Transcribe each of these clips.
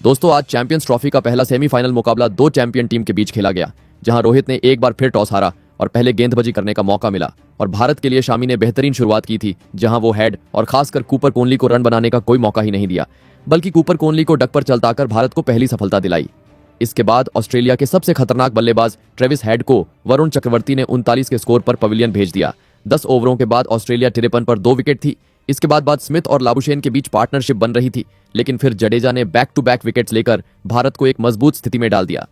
दोस्तों, आज champions trophy का पहला सेमीफाइनल मुकाबला दो चैंपियन टीम के बीच खेला गया, जहां रोहित ने एक बार फिर टॉस हारा और पहले गेंदबाजी करने का मौका मिला। और भारत के लिए शामी ने बेहतरीन शुरुआत की थी, जहां वो हेड और खासकर कूपर कोहली को रन बनाने का कोई मौका ही नहीं दिया, बल्कि कूपर कोहली को डक पर चलताकर भारत को पहली सफलता दिलाई। इसके बाद ऑस्ट्रेलिया के सबसे खतरनाक बल्लेबाज ट्रेविस हेड को वरुण चक्रवर्ती ने 39 के स्कोर पर पवेलियन भेज दिया। 10 ओवरों के बाद ऑस्ट्रेलिया 53 पर 2 विकेट थी। इसके बाद स्मिथ और लाबुशेन के बीच पार्टनरशिप बन रही थी, लेकिन फिर जडेजा ने बैक टू बैक विकेट्स लेकर भारत को एक मजबूत स्थिति में डाल दिया।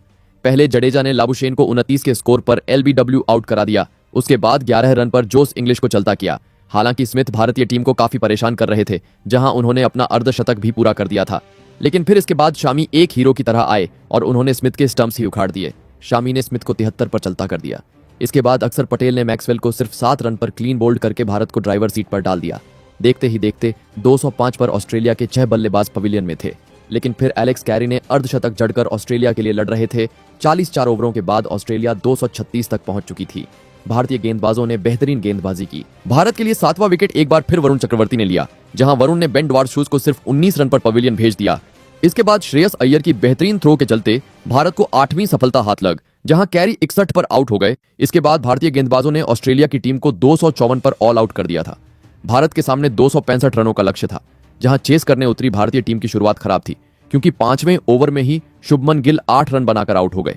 पहले जडेजा ने लाबुशेन को 29 के स्कोर पर एलबीडब्ल्यू आउट करा दिया। उसके बाद 11 रन पर जोस इंग्लिश को चलता किया। हालांकि स्मिथ भारतीय टीम को काफी परेशान कर रहे थे, जहां उन्होंने अपना अर्धशतक भी पूरा कर दिया था। लेकिन फिर इसके बाद शामी एक हीरो की तरह आए और उन्होंने स्मिथ के स्टंप्स ही उखाड़ दिए। शामी ने स्मिथ को 73 पर चलता कर दिया। इसके बाद अक्षर पटेल ने मैक्सवेल को सिर्फ 7 रन पर क्लीन बोल्ड करके भारत को ड्राइवर सीट पर डाल दिया। देखते ही देखते 205 पर ऑस्ट्रेलिया के 6 बल्लेबाज पवेलियन में थे, लेकिन फिर एलेक्स कैरी ने अर्धशतक जड़कर ऑस्ट्रेलिया के लिए लड़ रहे थे। 44 ओवरों के बाद ऑस्ट्रेलिया 236 तक पहुंच चुकी थी। भारतीय गेंदबाजों ने बेहतरीन गेंदबाजी की। भारत के लिए 7वां विकेट एक बार फिर वरुण चक्रवर्ती ने लिया, जहां वरुण ने बेन डवार्शूज को सिर्फ 19 रन पर पवेलियन भेज दिया। इसके बाद श्रेयस अय्यर की बेहतरीन थ्रो के चलते भारत को 8वीं सफलता हाथ लग, जहां कैरी 61 पर आउट हो गए। इसके बाद भारतीय गेंदबाजों ने ऑस्ट्रेलिया की टीम को 254 पर ऑल आउट कर दिया था। भारत के सामने 265 रनों का लक्ष्य था, जहां चेस करने उतरी भारतीय टीम की शुरुआत खराब थी, क्योंकि 5वें ओवर में ही शुभमन गिल 8 रन बनाकर आउट हो गए।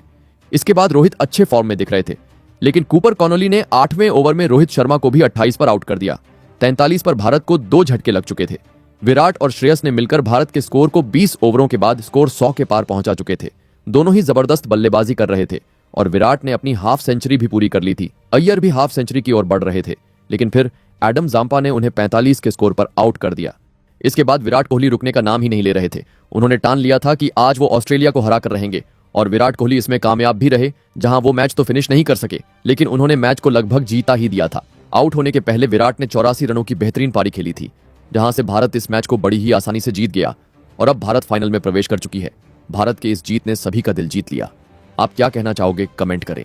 इसके बाद रोहित अच्छे फॉर्म में दिख रहे थे, लेकिन कूपर कॉनोली ने 8वें ओवर में रोहित शर्मा को भी 28 पर आउट कर दिया। 43 पर भारत को 2 झटके लग चुके थे। विराट और श्रेयस ने मिलकर भारत के स्कोर को 20 ओवरों के बाद स्कोर 100 के पार पहुंचा चुके थे। दोनों ही जबरदस्त बल्लेबाजी कर रहे थे और विराट ने अपनी हाफ सेंचुरी भी पूरी कर ली थी। अय्यर भी हाफ सेंचुरी की ओर बढ़ रहे थे, लेकिन फिर एडम जाम्पा ने उन्हें 45 के स्कोर पर आउट कर दिया। इसके बाद विराट कोहली रुकने का नाम ही नहीं ले रहे थे। उन्होंने ठान लिया था कि आज वो ऑस्ट्रेलिया को हरा कर रहेंगे, और विराट कोहली इसमें कामयाब भी रहे। जहां वो मैच तो फिनिश नहीं कर सके, लेकिन उन्होंने मैच को लगभग जीता ही दिया था। आउट होने के पहले विराट ने 84 रनों की बेहतरीन पारी खेली थी, जहां से भारत इस मैच को बड़ी ही आसानी से जीत गया और अब भारत फाइनल में प्रवेश कर चुकी है। भारत की इस जीत ने सभी का दिल जीत लिया। आप क्या कहना चाहोगे, कमेंट करें।